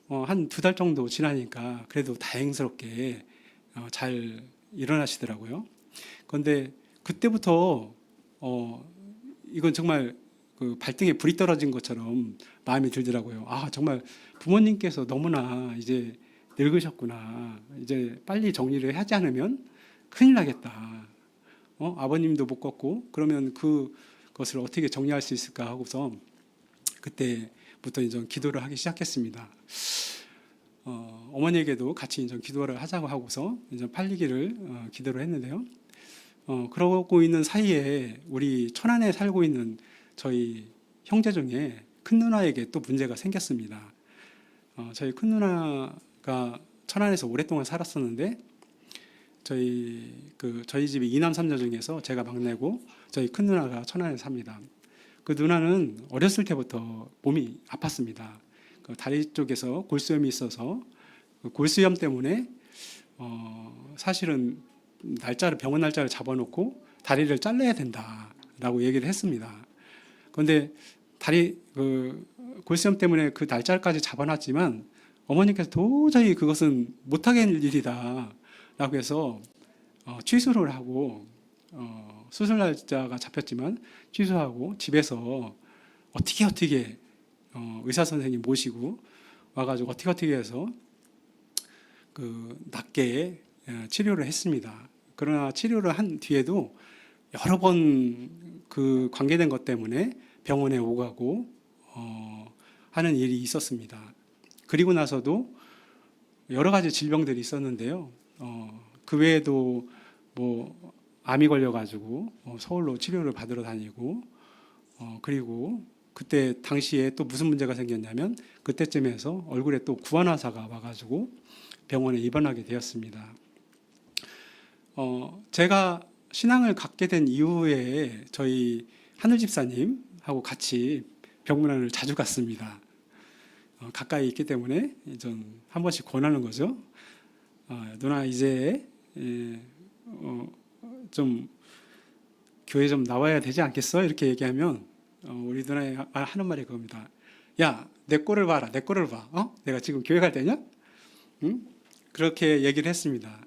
[SPEAKER 3] 한 2달 정도 지나니까 그래도 다행스럽게 잘 일어나시더라고요. 그런데 그때부터 이건 정말 그 발등에 불이 떨어진 것처럼 마음이 들더라고요. 아, 정말 부모님께서 너무나 이제 늙으셨구나. 이제 빨리 정리를 하지 않으면 큰일 나겠다. 아버님도 못 걷고 그러면 그것을 어떻게 정리할 수 있을까 하고서 그때부터 이제 기도를 하기 시작했습니다. 어머니에게도 같이 이제 기도를 하자고 하고서 이제 팔리기를 기도를 했는데요. 그러고 있는 사이에 우리 천안에 살고 있는 저희 형제 중에 큰 누나에게 또 문제가 생겼습니다. 저희 큰 누나가 천안에서 오랫동안 살았었는데 저희 집이 이남 삼녀 중에서 제가 막내고 저희 큰 누나가 천안에 삽니다. 그 누나는 어렸을 때부터 몸이 아팠습니다. 그 다리 쪽에서 골수염이 있어서 그 골수염 때문에 사실은 병원 날짜를 잡아놓고 다리를 잘라야 된다라고 얘기를 했습니다. 그런데 골수염 때문에 그 날짜까지 잡아놨지만 어머니께서 도저히 그것은 못하겠는 일이다라고 해서 취소를 하고 수술 날짜가 잡혔지만 취소하고 집에서 어떻게 의사 선생님 모시고 와가지고 어떻게 해서 낫게 치료를 했습니다. 그러나 치료를 한 뒤에도 여러 번 그 관계된 것 때문에 병원에 오가고 하는 일이 있었습니다. 그리고 나서도 여러 가지 질병들이 있었는데요. 그 외에도 뭐 암이 걸려가지고 서울로 치료를 받으러 다니고 그리고 그때 당시에 또 무슨 문제가 생겼냐면 그때쯤에서 얼굴에 또 구안화사가 와가지고 병원에 입원하게 되었습니다. 제가 신앙을 갖게 된 이후에 저희 하늘 집사님하고 같이 병문안을 자주 갔습니다. 가까이 있기 때문에 좀 한 번씩 권하는 거죠. 누나 이제 좀 교회 좀 나와야 되지 않겠어? 이렇게 얘기하면 우리 누나의 하는 말이 그겁니다. 야, 내 꼴을 봐라, 내 꼴을 봐. 내가 지금 교회 갈 때냐? 응? 그렇게 얘기를 했습니다.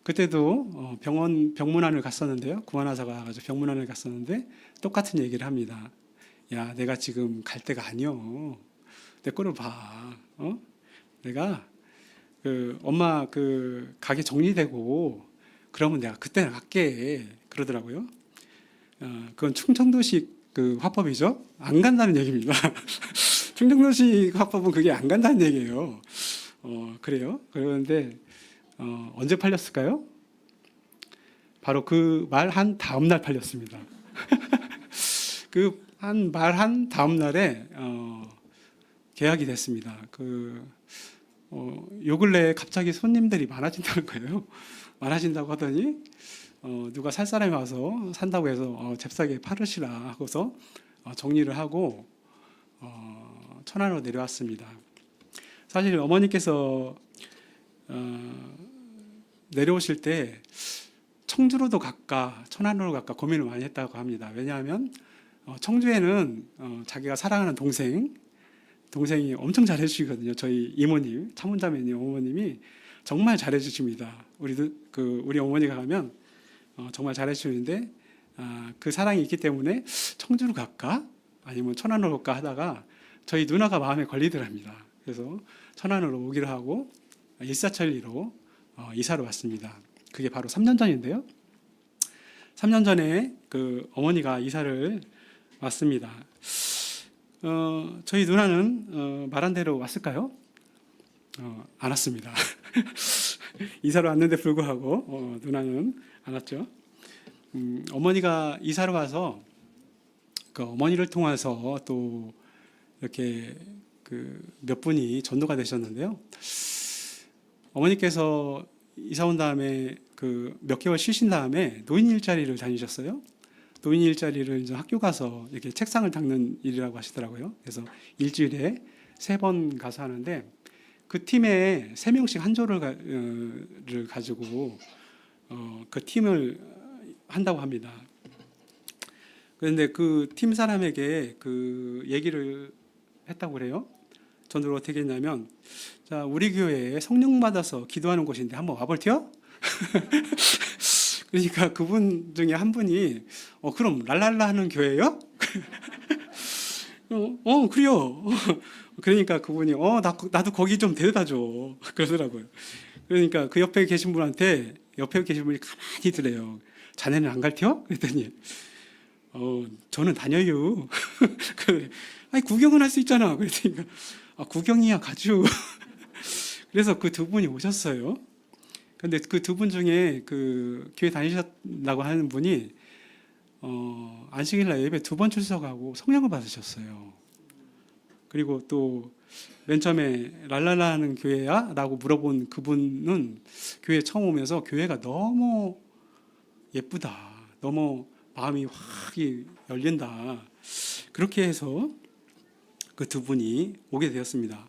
[SPEAKER 3] 그때도 병문안을 갔었는데요. 구안화사가 와가지고 병문안을 갔었는데 똑같은 얘기를 합니다. 야, 내가 지금 갈 때가 아니여. 내 꼴을 봐. 내가 엄마 가게 정리되고 그러면 내가 그때 갈게. 그러더라고요. 그건 충청도식 화법이죠. 안 간다는 얘기입니다. 충청도식 화법은 그게 안 간다는 얘기예요. 그래요. 그런데 언제 팔렸을까요? 바로 그 말 한 다음 날 팔렸습니다. 말 한 다음 날에 계약이 됐습니다. 요 근래에 갑자기 손님들이 많아진다는 거예요. 많아진다고 하더니 누가 살 사람이 와서 산다고 해서 잽싸게 팔으시라 하고서 정리를 하고 천안으로 내려왔습니다. 사실 어머니께서 내려오실 때 청주로도 갈까 천안으로 갈까 고민을 많이 했다고 합니다. 왜냐하면 청주에는 자기가 사랑하는 동생이 엄청 잘해주시거든요. 저희 이모님, 차문자매님 어머님이 정말 잘해주십니다. 우리 어머니가 가면 정말 잘해주시는데 그 사랑이 있기 때문에 청주로 갈까 아니면 천안으로 갈까 하다가 저희 누나가 마음에 걸리더랍니다. 그래서 천안으로 오기로 하고 일사천리로 이사를 왔습니다. 그게 바로 3년 전인데요. 3년 전에 어머니가 이사를 왔습니다. 저희 누나는 말한 대로 왔을까요? 안 왔습니다. 이사를 왔는데 불구하고 누나는 안 왔죠. 어머니가 이사를 와서 어머니를 통해서 또 이렇게 몇 분이 전도가 되셨는데요. 어머니께서 이사 온 다음에 몇 개월 쉬신 다음에 노인 일자리를 다니셨어요. 노인 일자리를 이제 학교 가서 이렇게 책상을 닦는 일이라고 하시더라고요. 그래서 일주일에 3번 가서 하는데 그 팀에 3명씩 한 조를 를 가지고 그 팀을 한다고 합니다. 그런데 그 팀 사람에게 그 얘기를 했다고 그래요. 전도를 어떻게 했냐면, 자, 우리 교회에 성령 받아서 기도하는 곳인데 한번 와볼게요? 그러니까 그분 중에 한 분이 그럼 랄랄라 하는 교회요? 그래요. 그러니까 그분이 나도 거기 좀 데려다 줘 그러더라고요. 그러니까 그 옆에 계신 분한테 옆에 계신 분이 가만히 있더래요. 자네는 안 갈테요? 그랬더니 저는 다녀요. 아니 구경은 할 수 있잖아. 그랬더니 구경이야 가죠. 그래서 그 두 분이 오셨어요. 근데 그 두 분 중에 그 교회 다니셨다고 하는 분이 안식일날 예배 2번 출석하고 성령을 받으셨어요. 그리고 또 맨 처음에 랄랄라 하는 교회야? 라고 물어본 그분은 교회 처음 오면서 교회가 너무 예쁘다. 너무 마음이 확 열린다. 그렇게 해서 그 두 분이 오게 되었습니다.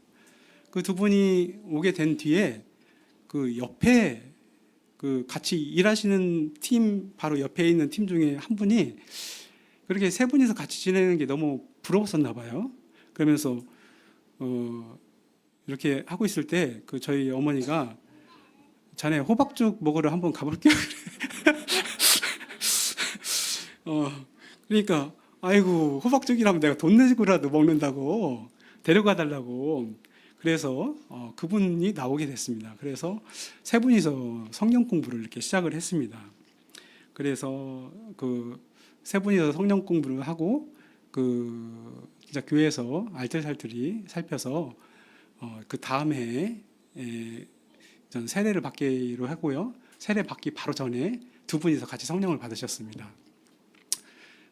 [SPEAKER 3] 그 두 분이 오게 된 뒤에 그 옆에 그 같이 일하시는 팀 바로 옆에 있는 팀 중에 한 분이 그렇게 3분이서 같이 지내는 게 너무 부러웠었나 봐요. 그러면서 이렇게 하고 있을 때 그 저희 어머니가 자네 호박죽 먹으러 한번 가볼게요. 그러니까 아이고 호박죽이라면 내가 돈 내고라도 먹는다고 데려가 달라고. 그래서 그분이 나오게 됐습니다. 그래서 3분이서 성경 공부를 이렇게 시작을 했습니다. 그래서 그 3분이서 성경 공부를 하고 그 진짜 교회에서 알뜰살뜰히 살펴서 그 다음 해에 전 세례를 받기로 하고요. 세례 받기 바로 전에 2분이서 같이 성령을 받으셨습니다.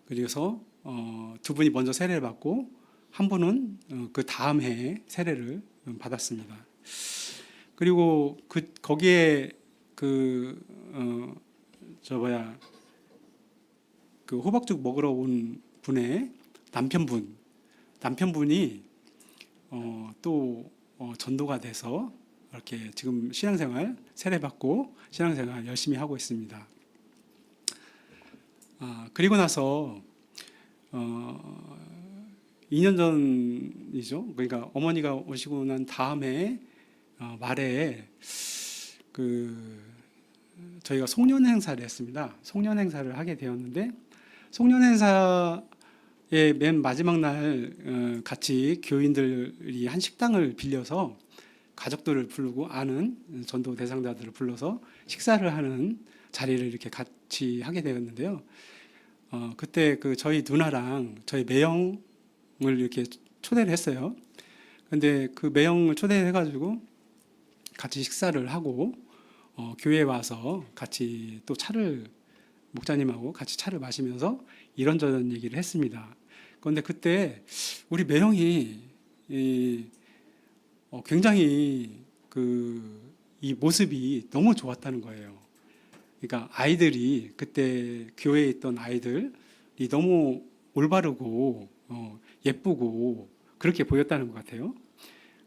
[SPEAKER 3] 그래서 2분이 먼저 세례를 받고 한 분은 그 다음 해에 세례를 받았습니다. 그리고 거기에 그 호박죽 먹으러 온 분의 남편분이 또 전도가 돼서 이렇게 지금 신앙생활 세례받고 신앙생활 열심히 하고 있습니다. 그리고 나서 2년 전이죠. 그러니까 어머니가 오시고 난 다음에 말에 저희가 송년 행사를 했습니다. 송년 행사를 하게 되었는데 송년 행사의 맨 마지막 날 같이 교인들이 한 식당을 빌려서 가족들을 부르고 아는 전도 대상자들을 불러서 식사를 하는 자리를 이렇게 같이 하게 되었는데요. 그때 저희 누나랑 저희 매형을 이렇게 초대를 했어요. 근데 그 매형을 초대해가지고 같이 식사를 하고 교회에 와서 같이 또 목사님하고 같이 차를 마시면서 이런저런 얘기를 했습니다. 그런데 그때 우리 매형이 굉장히 이 모습이 너무 좋았다는 거예요. 그러니까 아이들이 그때 교회에 있던 아이들이 너무 올바르고 예쁘고 그렇게 보였다는 것 같아요.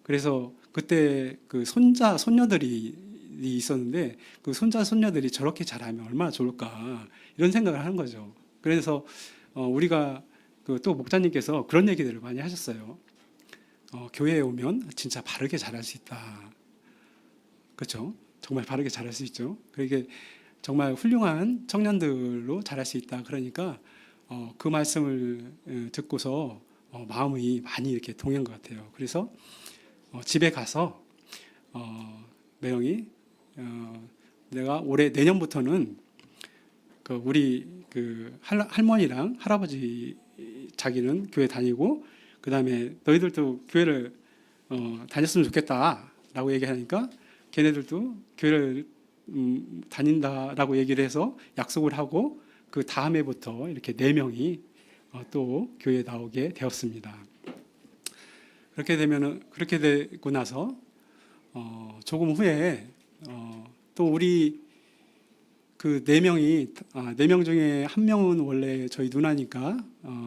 [SPEAKER 3] 그래서 그때 그 손녀들이 있었는데 그 손녀들이 저렇게 잘하면 얼마나 좋을까 이런 생각을 하는 거죠. 그래서 우리가 또 목사님께서 그런 얘기들을 많이 하셨어요. 교회에 오면 진짜 바르게 잘할 수 있다. 그렇죠? 정말 바르게 잘할 수 있죠. 그러니까 정말 훌륭한 청년들로 잘할 수 있다. 그러니까 그 말씀을 듣고서 마음이 많이 이렇게 동한 것 같아요. 그래서 집에 가서 매형이 내가 내년부터는 우리 할머니랑 할아버지 자기는 교회 다니고 그 다음에 너희들도 교회를 다녔으면 좋겠다라고 얘기하니까 걔네들도 교회를 다닌다라고 얘기를 해서 약속을 하고 그 다음 해부터 이렇게 4명이 또 교회에 나오게 되었습니다. 그렇게 되고 나서 조금 후에 또 우리 그 4명 중에 1명은 원래 저희 누나니까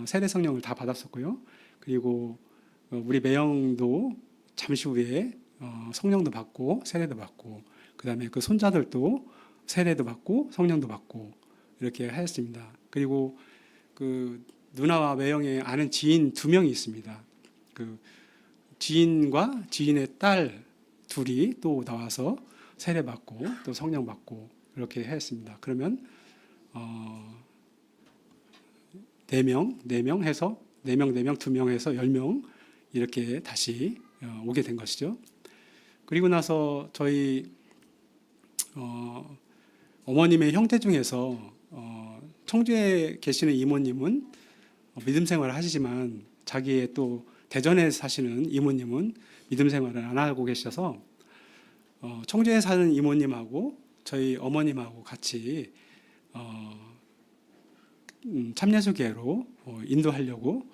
[SPEAKER 3] 세례 성령을 다 받았었고요. 그리고 우리 매형도 잠시 후에 성령도 받고 세례도 받고 그다음에 그 손자들도 세례도 받고 성령도 받고 이렇게 하였습니다. 그리고 그 누나와 매형의 아는 지인 2명이 있습니다. 그 지인과 지인의 딸 둘이 또 나와서 세례 받고 또 성령 받고 이렇게 했습니다. 그러면 4명 해서 4명 2명 해서 10명 이렇게 다시 오게 된 것이죠. 그리고 나서 저희 어머님의 형제 중에서 청주에 계시는 이모님은 믿음 생활을 하시지만 자기의 또 대전에 사시는 이모님은 믿음 생활을 안 하고 계셔서 청주에 사는 이모님하고 저희 어머님하고 같이 참예수교회로 인도하려고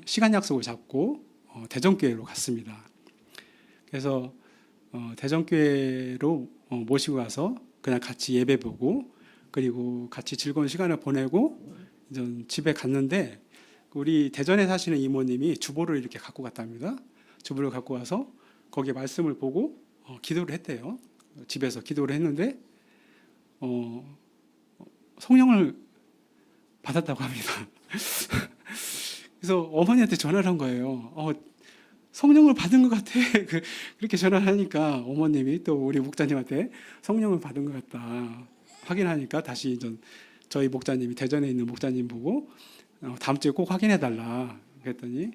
[SPEAKER 3] 시간 약속을 잡고 대전교회로 갔습니다. 그래서 대전교회로 모시고 가서 그냥 같이 예배 보고 그리고 같이 즐거운 시간을 보내고 이제 집에 갔는데 우리 대전에 사시는 이모님이 주보를 이렇게 갖고 갔답니다. 주보를 갖고 와서 거기에 말씀을 보고 기도를 했대요. 집에서 기도를 했는데 성령을 받았다고 합니다. 그래서 어머니한테 전화를 한 거예요. 성령을 받은 것 같아. 그렇게 전화를 하니까 어머님이 또 우리 목사님한테 성령을 받은 것 같다 확인하니까 다시 이제 저희 목사님이 대전에 있는 목사님 보고 다음 주에 꼭 확인해 달라 그랬더니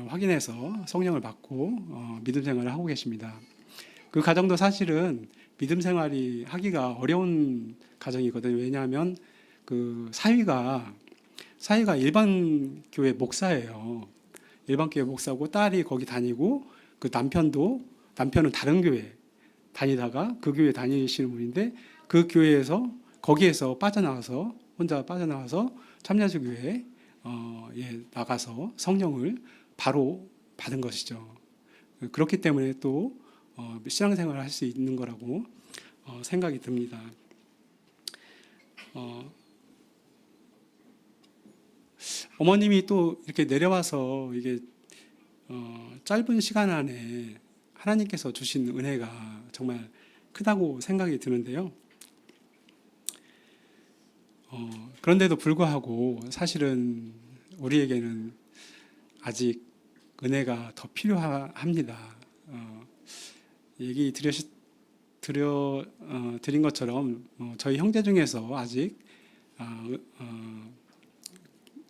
[SPEAKER 3] 확인해서 성령을 받고 믿음 생활을 하고 계십니다. 그 가정도 사실은 믿음 생활이 하기가 어려운 가정이거든요. 왜냐하면 그 사위가 일반 교회 목사예요. 일반 교회 목사고 딸이 거기 다니고 그 남편은 다른 교회 다니다가 그 교회 다니시는 분인데 그 교회에서 거기에서 혼자 빠져나와서 참야주교회에 나가서 성령을 바로 받은 것이죠. 그렇기 때문에 또 신앙생활을 할 수 있는 거라고 생각이 듭니다. 어머님이 또 이렇게 내려와서 이게 짧은 시간 안에 하나님께서 주신 은혜가 정말 크다고 생각이 드는데요. 그런데도 불구하고 사실은 우리에게는 아직 은혜가 더 필요합니다. 얘기 드린 것처럼 저희 형제 중에서 아직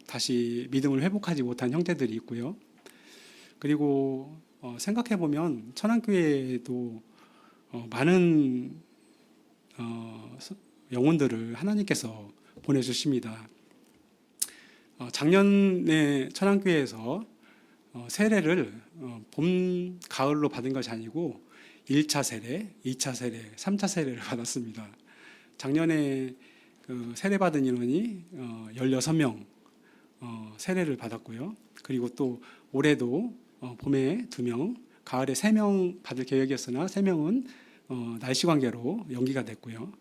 [SPEAKER 3] 다시 믿음을 회복하지 못한 형제들이 있고요. 그리고 생각해 보면 천안교회에도 많은 영혼들을 하나님께서 보내주십니다. 작년에 천안교회에서 세례를 봄, 가을로 받은 것이 아니고 1차 세례, 2차 세례, 3차 세례를 받았습니다. 작년에 그 세례받은 인원이 16명 세례를 받았고요. 그리고 또 올해도 봄에 2명, 가을에 3명 받을 계획이었으나 3명은 날씨 관계로 연기가 됐고요.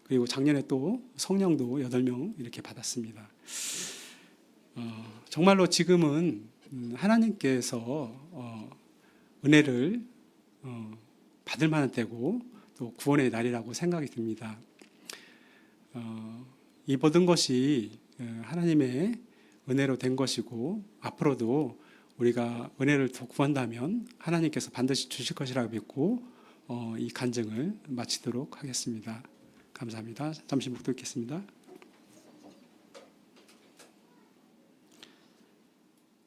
[SPEAKER 3] 그리고 작년에 또 성령도 8명 이렇게 받았습니다. 정말로 지금은 하나님께서 은혜를 받을 만한 때고 또 구원의 날이라고 생각이 듭니다. 이 모든 것이 하나님의 은혜로 된 것이고 앞으로도 우리가 은혜를 더 구한다면 하나님께서 반드시 주실 것이라고 믿고 이 간증을 마치도록 하겠습니다. 감사합니다. 잠시 묵도있겠습니다.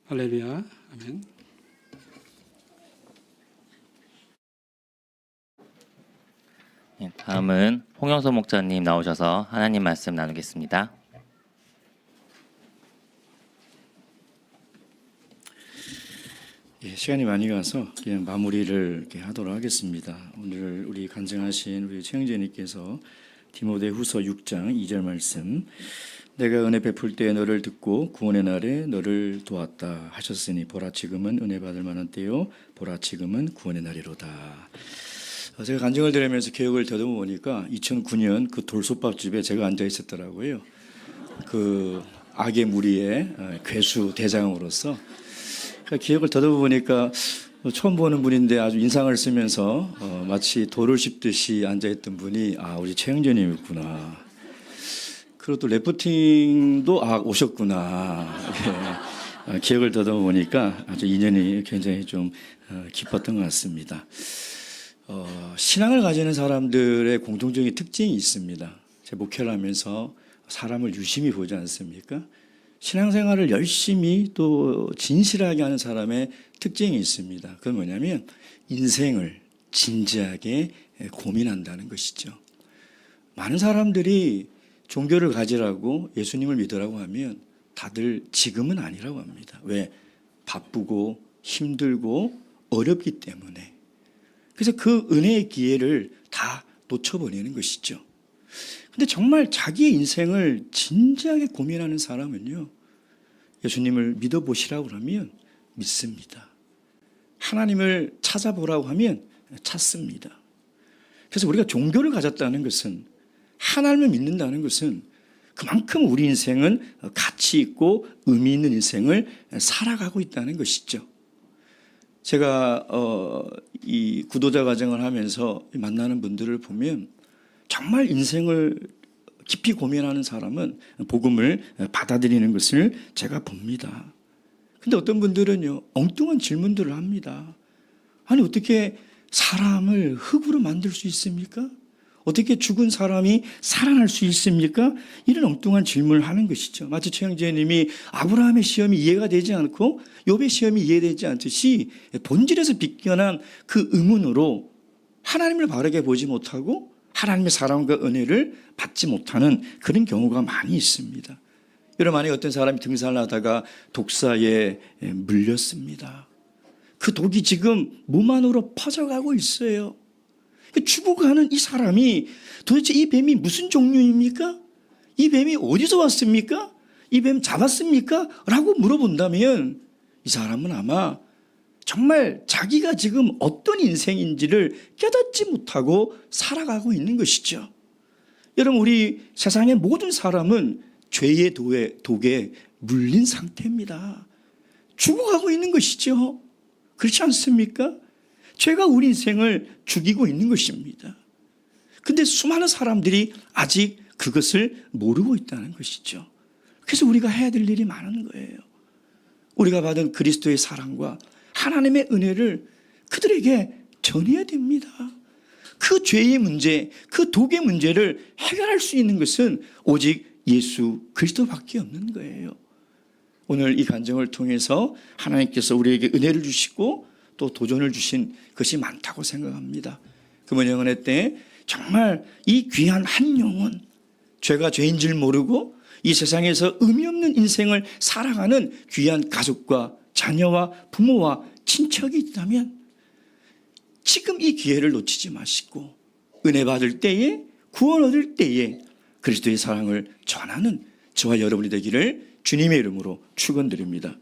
[SPEAKER 3] 할렐루야. 아멘.
[SPEAKER 1] 네, 다음은 홍영서 목사님 나오셔서 하나님 말씀 나누겠습니다.
[SPEAKER 2] 시간이 많이 가서 그냥 마무리를 이렇게 하도록 하겠습니다. 오늘 우리 간증하신 우리 최영재님께서 디모데후서 6장 2절 말씀, 내가 은혜 베풀 때 너를 듣고 구원의 날에 너를 도왔다 하셨으니 보라 지금은 은혜 받을 만한 때요 보라 지금은 구원의 날이로다. 제가 간증을 들으면서 기억을 더듬어 보니까 2009년 그 돌솥밥집에 제가 앉아 있었더라고요. 그 악의 무리의 괴수 대장으로서 기억을 더듬어 보니까 처음 보는 분인데 아주 인상을 쓰면서 마치 돌을 씹듯이 앉아있던 분이 우리 최영재님이었구나. 그리고 또 래프팅도 오셨구나. 예. 기억을 더듬어 보니까 아주 인연이 굉장히 좀 깊었던 것 같습니다. 신앙을 가지는 사람들의 공통적인 특징이 있습니다. 제 목회를 하면서 사람을 유심히 보지 않습니까? 신앙생활을 열심히 또 진실하게 하는 사람의 특징이 있습니다. 그건 뭐냐면 인생을 진지하게 고민한다는 것이죠. 많은 사람들이 종교를 가지라고 예수님을 믿으라고 하면 다들 지금은 아니라고 합니다. 왜? 바쁘고 힘들고 어렵기 때문에. 그래서 그 은혜의 기회를 다 놓쳐버리는 것이죠. 근데 정말 자기의 인생을 진지하게 고민하는 사람은요, 예수님을 믿어보시라고 하면 믿습니다. 하나님을 찾아보라고 하면 찾습니다. 그래서 우리가 종교를 가졌다는 것은, 하나님을 믿는다는 것은 그만큼 우리 인생은 가치 있고 의미 있는 인생을 살아가고 있다는 것이죠. 제가 이 구도자 과정을 하면서 만나는 분들을 보면 정말 인생을 깊이 고민하는 사람은 복음을 받아들이는 것을 제가 봅니다. 근데 어떤 분들은요, 엉뚱한 질문들을 합니다. 아니, 어떻게 사람을 흙으로 만들 수 있습니까? 어떻게 죽은 사람이 살아날 수 있습니까? 이런 엉뚱한 질문을 하는 것이죠. 마치 최영재 님이 아브라함의 시험이 이해가 되지 않고 욥의 시험이 이해되지 않듯이 본질에서 비껴난 그 의문으로 하나님을 바르게 보지 못하고 하나님의 사랑과 은혜를 받지 못하는 그런 경우가 많이 있습니다. 여러분, 만약에 어떤 사람이 등산을 하다가 독사에 물렸습니다. 그 독이 지금 몸 안으로 퍼져가고 있어요. 죽어가는 이 사람이 도대체 이 뱀이 무슨 종류입니까? 이 뱀이 어디서 왔습니까? 이 뱀 잡았습니까? 라고 물어본다면 이 사람은 아마 정말 자기가 지금 어떤 인생인지를 깨닫지 못하고 살아가고 있는 것이죠. 여러분, 우리 세상의 모든 사람은 죄의 독에 물린 상태입니다. 죽어가고 있는 것이죠. 그렇지 않습니까? 죄가 우리 인생을 죽이고 있는 것입니다. 근데 수많은 사람들이 아직 그것을 모르고 있다는 것이죠. 그래서 우리가 해야 될 일이 많은 거예요. 우리가 받은 그리스도의 사랑과 하나님의 은혜를 그들에게 전해야 됩니다. 그 죄의 문제, 그 독의 문제를 해결할 수 있는 것은 오직 예수 그리스도밖에 없는 거예요. 오늘 이 간증을 통해서 하나님께서 우리에게 은혜를 주시고 또 도전을 주신 것이 많다고 생각합니다. 금은 영혼의 때 정말 이 귀한 한 영혼, 죄가 죄인 줄 모르고 이 세상에서 의미 없는 인생을 살아가는 귀한 가족과 자녀와 부모와 친척이 있다면 지금 이 기회를 놓치지 마시고 은혜 받을 때에, 구원 얻을 때에 그리스도의 사랑을 전하는 저와 여러분이 되기를 주님의 이름으로 축원드립니다.